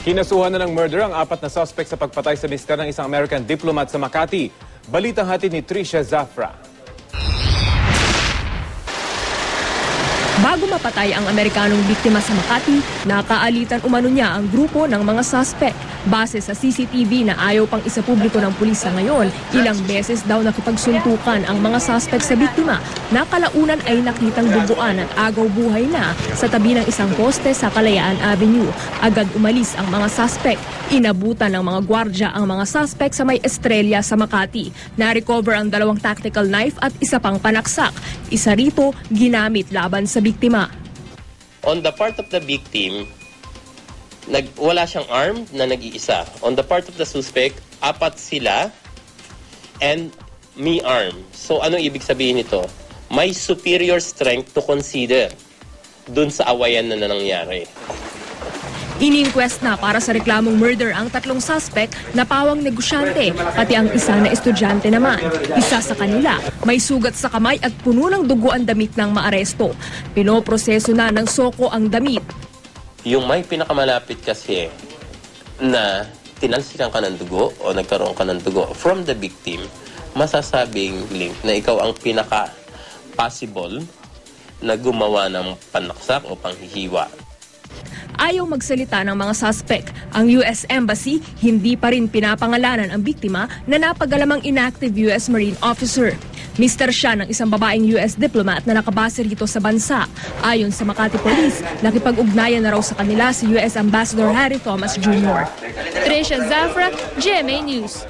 Kinasuhan na ng murder ang 4 na suspect sa pagpatay sa mister ng isang American diplomat sa Makati. Balitang hatid ni Tricia Zafra. Bago mapatay ang Amerikanong biktima sa Makati, nakaalitan umano niya ang grupo ng mga suspect. Base sa CCTV na ayaw pang isapubliko ng pulis sa ngayon, ilang beses daw nakipagsuntukan ang mga suspect sa biktima. Nakalaunan ay nakitang duguan at agaw buhay na sa tabi ng isang poste sa Kalayaan Avenue. Agad umalis ang mga suspect. Inabutan ng mga gwardya ang mga suspect sa may Estrella sa Makati. Na-recover ang 2 tactical knife at isa pang panaksak. Isa rito ginamit laban sa biktima. On the part of the victim, wala siyang arm na nag-iisa. On the part of the suspect, 4 sila and me arm. So ano ibig sabihin nito? May superior strength to consider dun sa awayan na nangyari. Ini-inquest na para sa reklamong murder ang 3 suspect na pawang negosyante, pati ang isa na estudyante naman. Isa sa kanila, may sugat sa kamay at puno ng dugo ang damit ng maaresto. Pinoproseso na ng SOCO ang damit. Yung may pinakamalapit kasi na tinalsikan ka ng dugo o nagkaroon ka ng dugo from the victim, masasabing link na ikaw ang pinaka-possible na gumawa ng panaksak o panghihiwa. Ayaw magsalita ng mga suspect. Ang US Embassy hindi pa rin pinapangalanan ang biktima na napagalamang inactive US Marine officer. Mister siya ng isang babaeng US diplomat na nakabase rito sa bansa. Ayon sa Makati Police, nakipag-ugnayan na raw sa kanila si US Ambassador Harry Thomas Jr. Tricia Zafra, GMA News.